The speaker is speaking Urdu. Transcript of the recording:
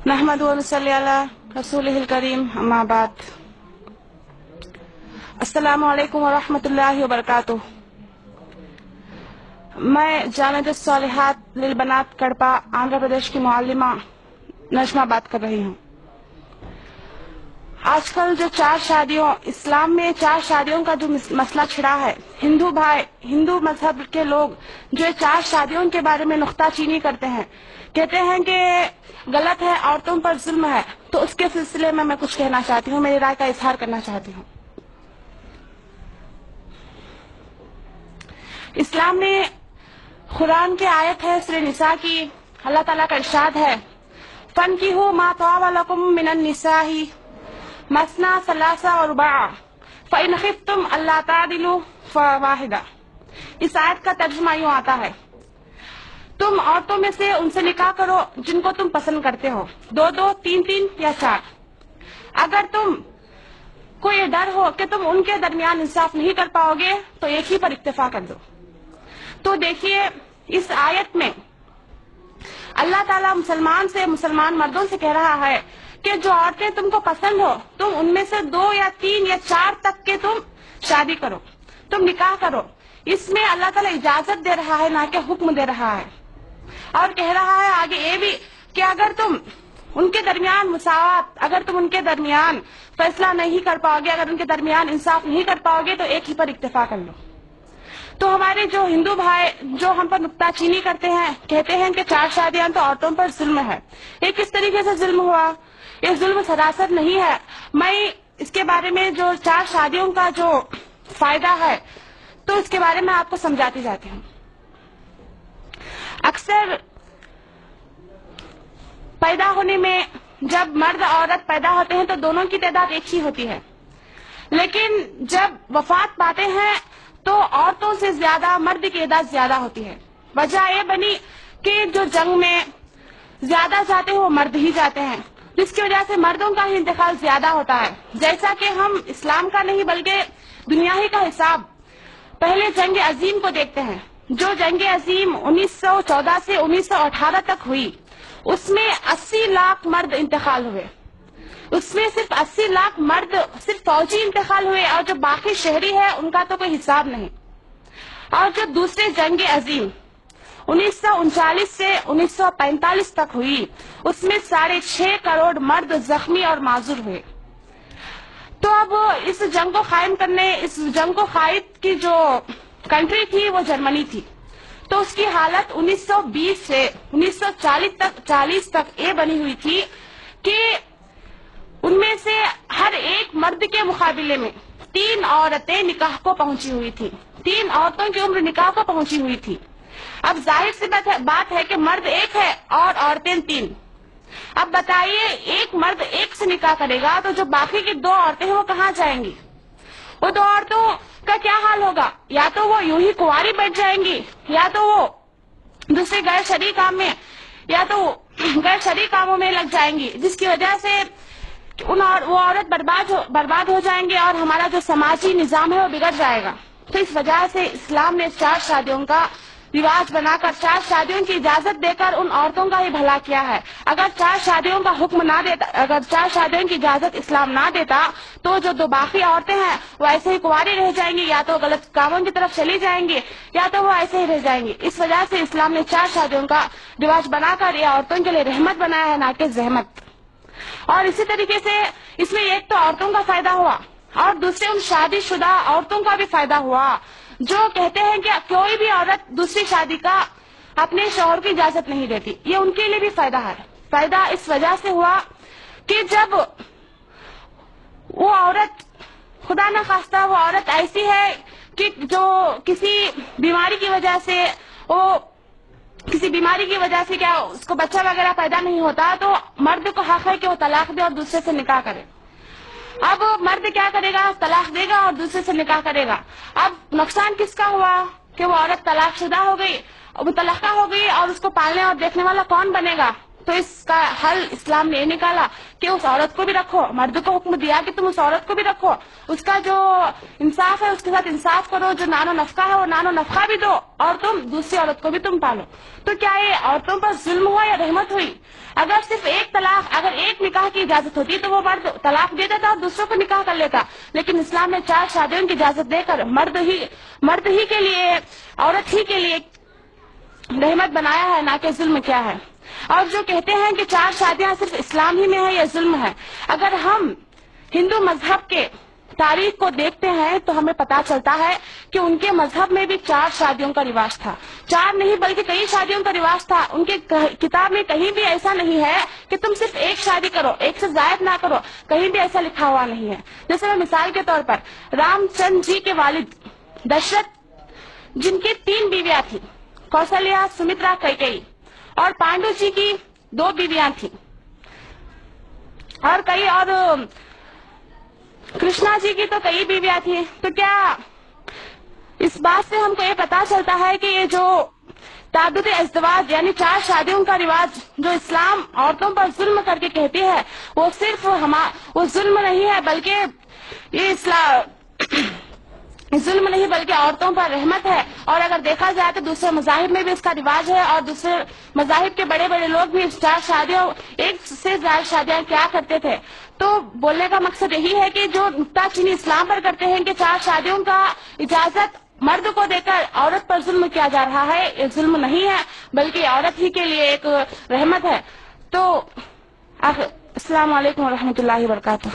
نحمد و نصلی علی رسولہ الکریم اما بعد۔ السلام علیکم ورحمۃ اللہ وبرکاتہ۔ میں جامعۃ الصالحات للبنات کڑپا آندھرا پردیش کی معلمہ نجمہ بات کر رہی ہوں۔ آج کل جو اسلام میں 4 شادیوں کا جو مسئلہ چھڑا ہے، ہندو مذہب کے لوگ جو 4 شادیوں کے بارے میں نکتہ چینی کرتے ہیں، کہتے ہیں کہ غلط ہے، عورتوں پر ظلم ہے، تو اس کے سلسلے میں کچھ کہنا چاہتی ہوں، میری رائے کا اظہار کرنا چاہتی ہوں۔ اسلام میں قرآن کی آیت ہے سورہ نساء کی، اللہ تعالیٰ کا ارشاد ہے فَانْكِحُوا مَا طَابَ لَكُم مِّنَ النِّسَاءِ مَثْنَىٰ وَثُلَاثَ وَرُبَاعَ فَإِنْ خِفْتُمْ أَلَّا تَعْدِلُوا فَوَاحِدَةً۔ اس آیت کا ترجمہ یوں آتا ہے، تم عورتوں میں سے ان سے نکاح کرو جن کو تم پسند کرتے ہو، 2 3 یا 4۔ اگر تم کو یہ ڈر ہو کہ تم ان کے درمیان انصاف نہیں کر پاؤ گے تو ایک ہی پر اکتفا کر دو۔ تو دیکھیے اس آیت میں اللہ تعالیٰ مسلمان مردوں سے کہہ رہا ہے کہ جو عورتیں تم کو پسند ہو، تم ان میں سے 2 یا 3 یا 4 تک کے تم شادی کرو، تم نکاح کرو۔ اس میں اللہ تعالیٰ اجازت دے رہا ہے، نہ کہ حکم دے رہا ہے، اور کہہ رہا ہے آگے یہ بھی کہ اگر تم ان کے درمیان مساوات، اگر تم ان کے درمیان فیصلہ نہیں کر پاؤ گے، اگر ان کے درمیان انصاف نہیں کر پاؤ گے تو ایک ہی پر اکتفا کر لو۔ تو ہمارے جو ہندو بھائی جو ہم پر نکتہ چینی کرتے ہیں، کہتے ہیں کہ 4 شادیاں تو عورتوں پر ظلم ہے۔ یہ کس طریقے سے ظلم ہوا؟ یہ ظلم سراسر نہیں ہے۔ میں اس کے بارے میں جو 4 شادیوں کا جو فائدہ ہے تو اس کے بارے میں آپ کو سمجھاتی جاتی ہوں۔ اکثر پیدا ہونے میں جب مرد اور عورت پیدا ہوتے ہیں تو دونوں کی تعداد ایک ہی ہوتی ہے، لیکن جب وفات پاتے ہیں تو عورتوں سے زیادہ مرد کی تعداد زیادہ ہوتی ہے۔ وجہ یہ بنی کہ جو جنگ میں زیادہ جاتے ہیں وہ مرد ہی جاتے ہیں، جس کی وجہ سے مردوں کا ہی انتقال زیادہ ہوتا ہے۔ جیسا کہ ہم اسلام کا نہیں بلکہ دنیا ہی کا حساب پہلے جنگ عظیم کو دیکھتے ہیں، جو جنگ عظیم 1914 سے 1918 تک ہوئی، اس میں 80 لاکھ مرد انتقال ہوئے۔ اس میں صرف 80 لاکھ مرد صرف فوجی انتقال ہوئے، اور جو باقی شہری ہے ان کا تو کوئی حساب نہیں۔ اور جو دوسرے جنگ عظیم 1939 سے 1945 تک ہوئی، اس میں 6.5 کروڑ مرد زخمی اور معذور ہوئے۔ تو اب اس جنگ کو قائم کرنے، اس جنگ کو قائد کی جو کنٹری تھی وہ جرمنی تھی، تو اس کی حالت 1920 سے 1940 تک یہ بنی ہوئی تھی کہ ان میں سے ہر ایک مرد کے مقابلے میں 3 عورتیں نکاح کو پہنچی ہوئی تھی، 3 عورتوں کی عمر نکاح کو پہنچی ہوئی تھی۔ اب ظاہر سی بات ہے کہ مرد 1 ہے اور عورتیں 3۔ اب بتائیے ایک مرد 1 سے نکاح کرے گا تو جو باقی کی 2 عورتیں ہیں وہ کہاں جائیں گی؟ وہ 2 عورتوں کا کیا حال ہوگا؟ یا تو وہ یوں ہی کنواری بیٹھ جائیں گی، یا تو وہ دوسرے غیر شرعی کام میں، یا تو غیر شرعی کاموں میں لگ جائیں گی، جس کی وجہ سے وہ عورت برباد ہو جائیں گے اور ہمارا جو سماجی نظام ہے وہ بگڑ جائے گا۔ تو اس وجہ سے اسلام نے 4 شادیوں کا رواج بنا کر، 4 شادیوں کی اجازت دے کر ان عورتوں کا ہی بھلا کیا ہے۔ اگر 4 شادیوں کا حکم نہ دیتا، اگر 4 شادیوں کی اجازت اسلام نہ دیتا تو جو 2 باقی عورتیں ہیں وہ ایسے ہی کنواری رہ جائیں گی، یا تو غلط کاموں کی طرف چلی جائیں گی، یا تو وہ ایسے ہی رہ جائیں گی۔ اس وجہ سے اسلام نے 4 شادیوں کا رواج بنا کر یہ عورتوں کے لیے رحمت بنایا ہے، نہ کہ زحمت۔ اور اسی طریقے سے اس میں ایک تو عورتوں کا فائدہ ہوا، اور دوسرے ان شادی شدہ عورتوں کا بھی فائدہ ہوا جو کہتے ہیں کہ کوئی بھی عورت دوسری شادی کا اپنے شوہر کی اجازت نہیں دیتی، یہ ان کے لیے بھی فائدہ ہے۔ فائدہ اس وجہ سے ہوا کہ جب وہ عورت، خدا نہ خواستہ وہ عورت ایسی ہے کہ جو کسی بیماری کی وجہ سے کیا اس کو بچہ وغیرہ پیدا نہیں ہوتا، تو مرد کو حق ہے کہ وہ طلاق دے اور دوسرے سے نکاح کرے۔ اب مرد کیا کرے گا؟ طلاق دے گا اور دوسرے سے نکاح کرے گا۔ اب نقصان کس کا ہوا کہ وہ عورت طلاق شدہ ہو گئی، مطلقہ ہو گئی، اور اس کو پالنے اور دیکھنے والا کون بنے گا؟ تو اس کا حل اسلام نے یہ نکالا کہ اس عورت کو بھی رکھو، مرد کو حکم دیا کہ تم اس عورت کو بھی رکھو، اس کا جو انصاف ہے اس کے ساتھ انصاف کرو، جو نان و نفقہ ہے وہ نان و نفقہ بھی دو، اور تم دوسری عورت کو بھی تم پالو۔ تو کیا یہ عورتوں پر ظلم ہوا یا رحمت ہوئی؟ اگر صرف ایک طلاق، اگر ایک نکاح کی اجازت ہوتی تو وہ مرد طلاق دے دیتا اور دوسروں کو نکاح کر لیتا، لیکن اسلام نے 4 شادیوں کی اجازت دے کر مرد ہی کے لیے، عورت ہی کے لیے رحمت بنایا ہے، نہ کہ ظلم کیا ہے۔ اور جو کہتے ہیں کہ 4 شادیاں صرف اسلام ہی میں ہے یا ظلم ہے، اگر ہم ہندو مذہب کے تاریخ کو دیکھتے ہیں تو ہمیں پتا چلتا ہے کہ ان کے مذہب میں بھی 4 شادیوں کا رواج تھا، 4 نہیں بلکہ کئی شادیوں کا رواج تھا۔ ان کے کتاب میں کہیں بھی ایسا نہیں ہے کہ تم صرف ایک شادی کرو، ایک سے زائد نہ کرو، کہیں بھی ایسا لکھا ہوا نہیں ہے۔ جیسے میں مثال کے طور پر رام چندر جی کے والد دشرتھ، جن کی 3 بیویاں تھیں، کوسلیہ، سمترا، کیکئی، اور پانڈو جی کی 2 بیویاں تھیں، اور کرشنا جی کی تو کئی بیویاں تھیں۔ تو کیا اس بات سے ہم کو یہ پتا چلتا ہے کہ یہ جو تعدد ازدواج یعنی 4 شادیوں کا رواج جو اسلام عورتوں پر ظلم کر کے کہتی ہے، وہ صرف وہ ظلم نہیں ہے، بلکہ یہ ظلم نہیں بلکہ عورتوں پر رحمت ہے۔ اور اگر دیکھا جائے تو دوسرے مذاہب میں بھی اس کا رواج ہے، اور دوسرے مذاہب کے بڑے بڑے لوگ بھی 4 شادیوں، ایک سے زیادہ شادیاں کیا کرتے تھے۔ تو بولنے کا مقصد یہی ہے کہ جو نکتہ چینی اسلام پر کرتے ہیں کہ 4 شادیوں کا اجازت مرد کو دے کر عورت پر ظلم کیا جا رہا ہے، یہ ظلم نہیں ہے بلکہ عورت ہی کے لیے ایک رحمت ہے۔ تو السلام علیکم ورحمۃ اللہ وبرکاتہ۔